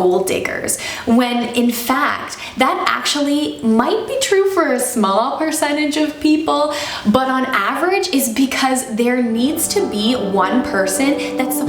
gold diggers, when in fact, that actually might be true for a small percentage of people, but on average is because there needs to be one person that's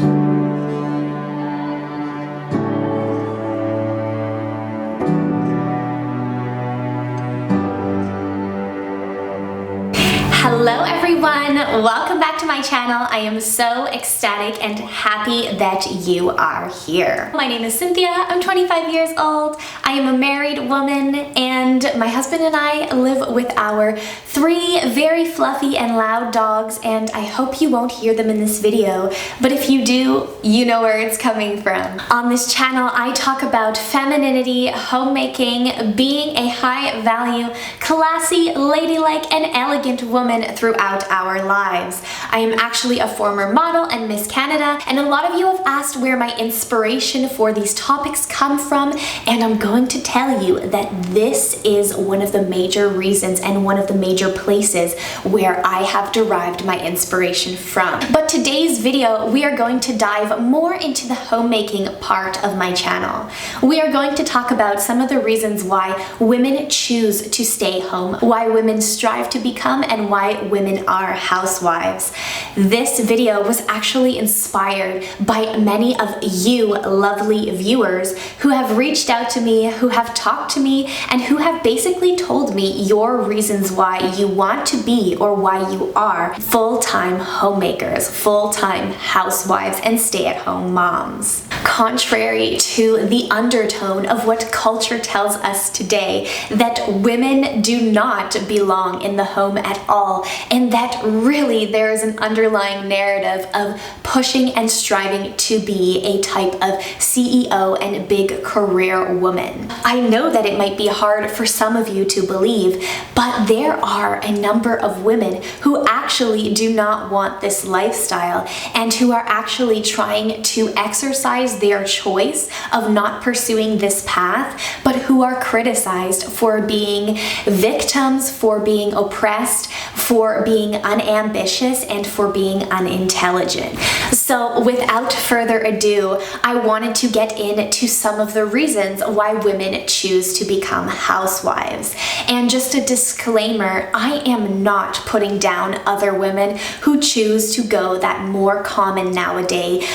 Hello everyone, welcome back to my channel. I am so ecstatic and happy that you are here. My name is Cynthia, I'm 25 years old, I am a married woman, and my husband and I live with our 3 very fluffy and loud dogs, and I hope you won't hear them in this video, but if you do, you know where it's coming from. On this channel, I talk about femininity, homemaking, being a high value, classy, ladylike, and elegant woman throughout our lives. I am actually a former model and Miss Canada, and a lot of you have asked where my inspiration for these topics come from, and I'm going to tell you that this is one of the major reasons and one of the major places where I have derived my inspiration from. But today's video, we are going to dive more into the homemaking part of my channel. We are going to talk about some of the reasons why women choose to stay home, why women strive to become, and why women are housewives. This video was actually inspired by many of you lovely viewers who have reached out to me, who have talked to me, and who have basically told me your reasons why you want to be or why you are full-time homemakers, full-time housewives, and stay-at-home moms. Contrary to the undertone of what culture tells us today, that women do not belong in the home at all, and that really there is an underlying narrative of pushing and striving to be a type of CEO and big career woman. I know that it might be hard for some of you to believe, but there are a number of women who actually do not want this lifestyle and who are actually trying to exercise their choice of not pursuing this path, but who are criticized for being victims, for being oppressed, for being unambitious, and for being unintelligent. So without further ado, I wanted to get into some of the reasons why women choose to become housewives. And just a disclaimer, I am not putting down other women who choose to go that more common nowadays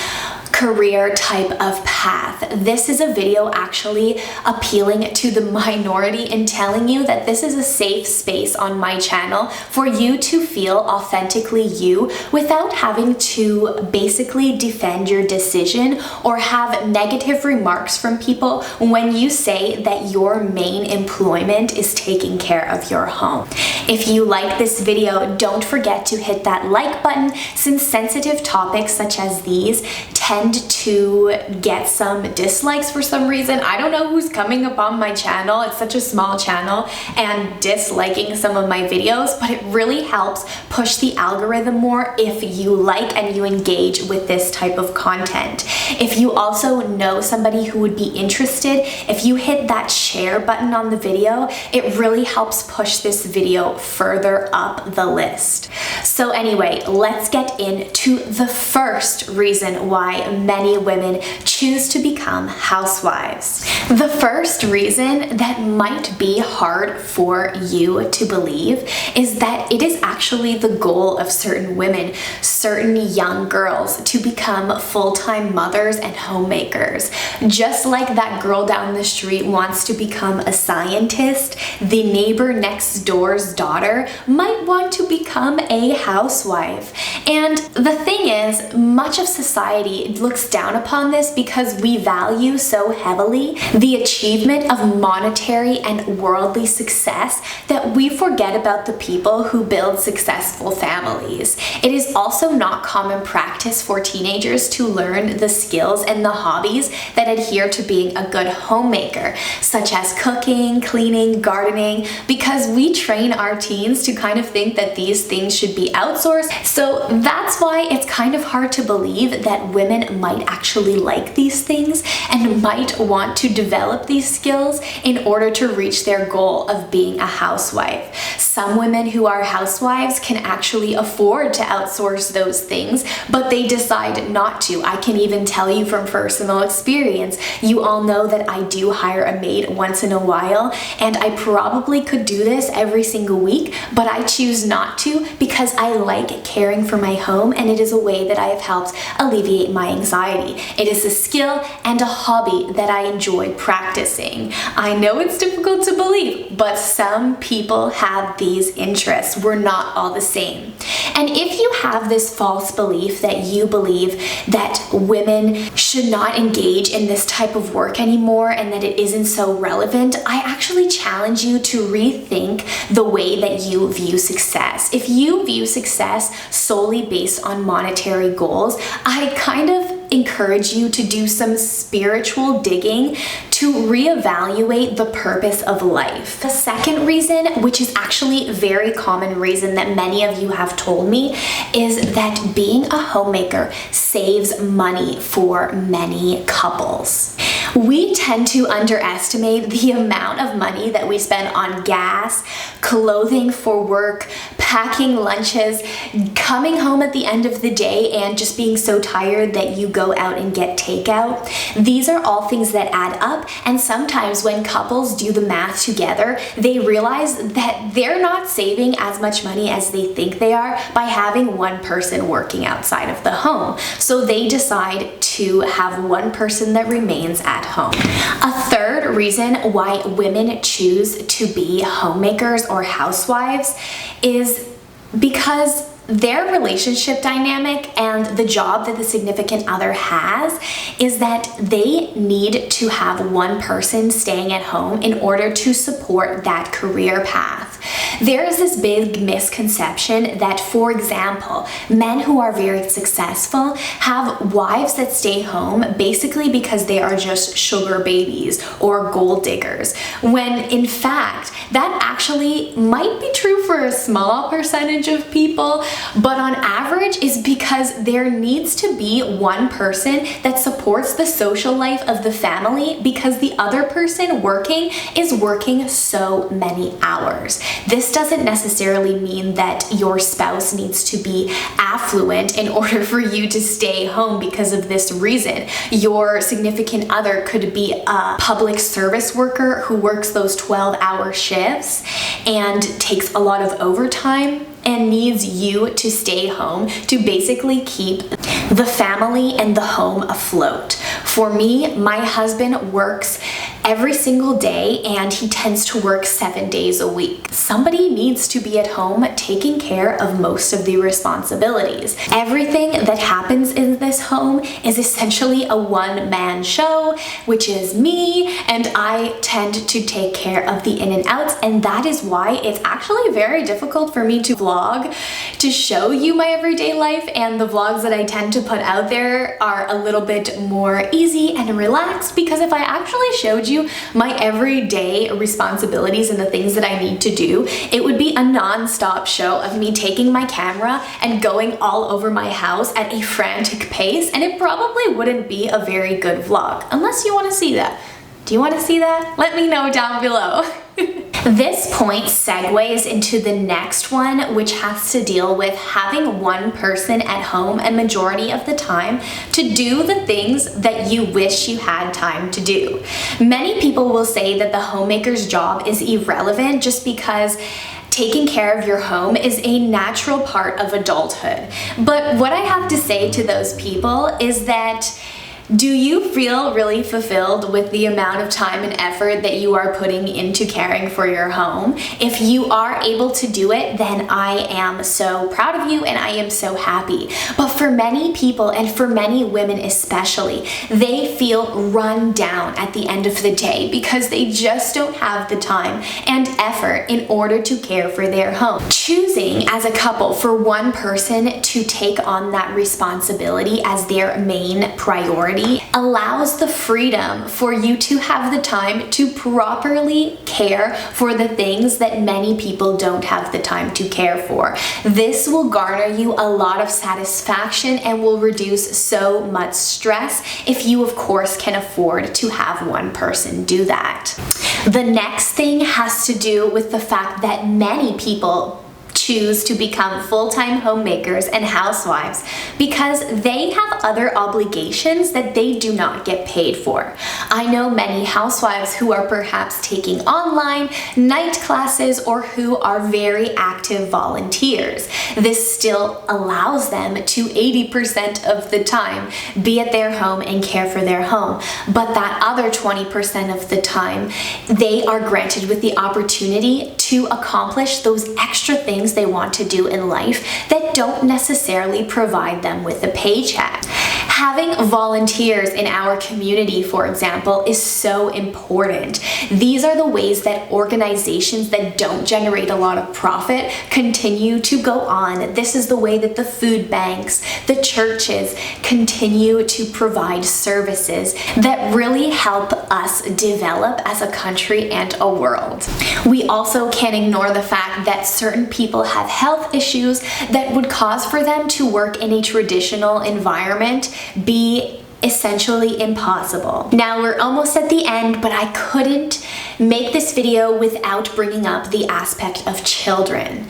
career type of path. This is a video actually appealing to the minority and telling you that this is a safe space on my channel for you to feel authentically you without having to basically defend your decision or have negative remarks from people when you say that your main employment is taking care of your home. If you like this video, don't forget to hit that like button, since sensitive topics such as these tend to get some dislikes for some reason. I don't know who's coming upon my channel. It's such a small channel and disliking some of my videos, but it really helps push the algorithm more if you like and you engage with this type of content. If you also know somebody who would be interested, if you hit that share button on the video, it really helps push this video further up the list. So anyway, let's get into the first reason why many women choose to become housewives. The first reason that might be hard for you to believe is that it is actually the goal of certain women, certain young girls, to become full-time mothers and homemakers. Just like that girl down the street wants to become a scientist, the neighbor next door's daughter might want to become a housewife. And the thing is, much of society looks down upon this because we value so heavily the achievement of monetary and worldly success that we forget about the people who build successful families. It is also not common practice for teenagers to learn the skills and the hobbies that adhere to being a good homemaker, such as cooking, cleaning, gardening, because we train our teens to kind of think that these things should be outsourced. So that's why it's kind of hard to believe that women women might actually like these things and might want to develop these skills in order to reach their goal of being a housewife. Some women who are housewives can actually afford to outsource those things, but they decide not to. I can even tell you from personal experience, you all know that I do hire a maid once in a while, and I probably could do this every single week, but I choose not to because I like caring for my home, and it is a way that I have helped alleviate my anxiety. It is a skill and a hobby that I enjoy practicing. I know it's difficult to believe, but some people have these interests. We're not all the same. And if you have this false belief that you believe that women should not engage in this type of work anymore and that it isn't so relevant, I actually challenge you to rethink the way that you view success. If you view success solely based on monetary goals, I kind of encourage you to do some spiritual digging to reevaluate the purpose of life. The second reason, which is actually a very common reason that many of you have told me, is that being a homemaker saves money for many couples. We tend to underestimate the amount of money that we spend on gas, clothing for work, packing lunches, coming home at the end of the day and just being so tired that you go out and get takeout. These are all things that add up, and sometimes when couples do the math together, they realize that they're not saving as much money as they think they are by having one person working outside of the home. So they decide to have one person that remains at home. A third reason why women choose to be homemakers or housewives is because their relationship dynamic and the job that the significant other has is that they need to have one person staying at home in order to support that career path. There is this big misconception that, for example, men who are very successful have wives that stay home basically because they are just sugar babies or gold diggers, when in fact that actually might be true for a small percentage of people, but on average is because there needs to be one person that supports the social life of the family because the other person working is working so many hours. This doesn't necessarily mean that your spouse needs to be affluent in order for you to stay home because of this reason. Your significant other could be a public service worker who works those 12-hour shifts and takes a lot of overtime and needs you to stay home to basically keep the family and the home afloat. For me, my husband works every single day and he tends to work 7 days a week. Somebody needs to be at home taking care of most of the responsibilities. Everything that happens in this home is essentially a one-man show, which is me, and I tend to take care of the in and outs, and that is why it's actually very difficult for me to vlog, to show you my everyday life, and the vlogs that I tend to put out there are a little bit more easy and relaxed, because if I actually showed you my everyday responsibilities and the things that I need to do, it would be a non-stop show of me taking my camera and going all over my house at a frantic pace, and it probably wouldn't be a very good vlog, unless you want to see that. Do you want to see that? Let me know down below. This point segues into the next one, which has to deal with having one person at home a majority of the time to do the things that you wish you had time to do. Many people will say that the homemaker's job is irrelevant just because taking care of your home is a natural part of adulthood. But what I have to say to those people is that, do you feel really fulfilled with the amount of time and effort that you are putting into caring for your home? If you are able to do it, then I am so proud of you and I am so happy. But for many people, and for many women especially, they feel run down at the end of the day because they just don't have the time and effort in order to care for their home. Choosing as a couple for one person to take on that responsibility as their main priority authority allows the freedom for you to have the time to properly care for the things that many people don't have the time to care for. This will garner you a lot of satisfaction and will reduce so much stress if you, of course, can afford to have one person do that. The next thing has to do with the fact that many people choose to become full-time homemakers and housewives because they have other obligations that they do not get paid for. I know many housewives who are perhaps taking online night classes or who are very active volunteers. This still allows them to 80% of the time be at their home and care for their home, but that other 20% of the time they are granted with the opportunity to accomplish those extra things they want to do in life that don't necessarily provide them with a paycheck. Having volunteers in our community, for example, is so important. These are the ways that organizations that don't generate a lot of profit continue to go on. This is the way that the food banks, the churches continue to provide services that really help us develop as a country and a world. We also can't ignore the fact that certain people have health issues that would cause for them to work in a traditional environment be essentially impossible. Now we're almost at the end, but I couldn't make this video without bringing up the aspect of children.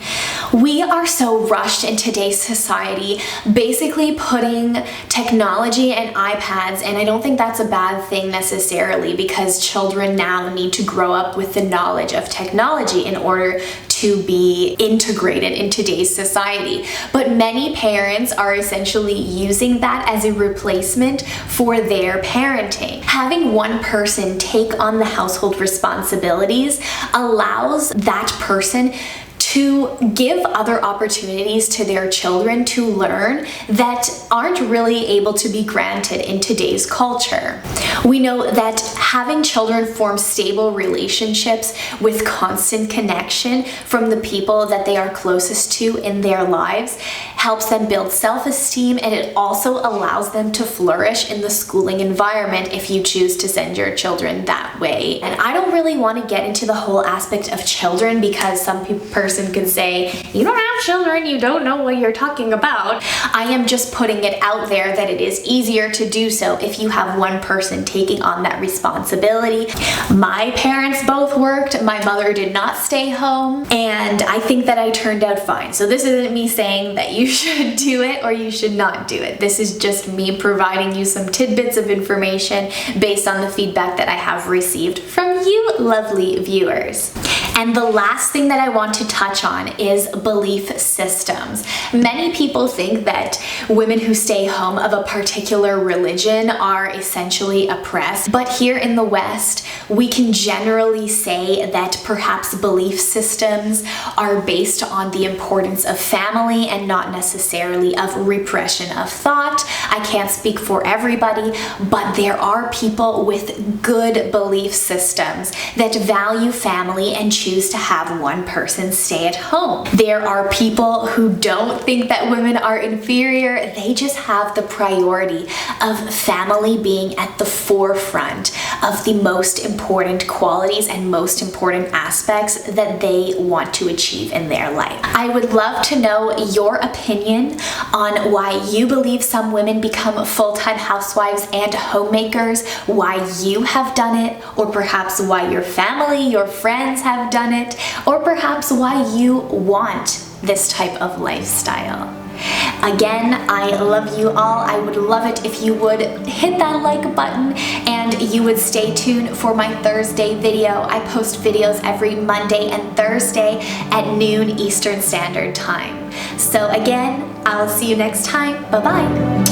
We are so rushed in today's society, basically putting technology and iPads, and I don't think that's a bad thing necessarily because children now need to grow up with the knowledge of technology in order to be integrated in today's society. But many parents are essentially using that as a replacement for their parenting. Having one person take on the household responsibilities allows that person to give other opportunities to their children to learn that aren't really able to be granted in today's culture. We know that having children form stable relationships with constant connection from the people that they are closest to in their lives helps them build self-esteem, and it also allows them to flourish in the schooling environment if you choose to send your children that way. And I don't really want to get into the whole aspect of children because some person could say, you don't have children, you don't know what you're talking about. I am just putting it out there that it is easier to do so if you have one person taking on that responsibility. My parents both worked, my mother did not stay home, and I think that I turned out fine. So this isn't me saying that you should do it or you should not do it. This is just me providing you some tidbits of information based on the feedback that I have received from you lovely viewers. And the last thing that I want to touch on is belief systems. Many people think that women who stay home of a particular religion are essentially oppressed, but here in the West, we can generally say that perhaps belief systems are based on the importance of family and not necessarily of repression of thought. I can't speak for everybody, but there are people with good belief systems that value family and choose to have one person stay at home. There are people who don't think that women are inferior. They just have the priority of family being at the forefront of the most important qualities and most important aspects that they want to achieve in their life. I would love to know your opinion on why you believe some women become full-time housewives and homemakers, why you have done it, or perhaps why your family, your friends have done it, or perhaps why you want this type of lifestyle. Again, I love you all. I would love it if you would hit that like button and you would stay tuned for my Thursday video. I post videos every Monday and Thursday at noon Eastern Standard Time. So again, I will see you next time. Bye-bye.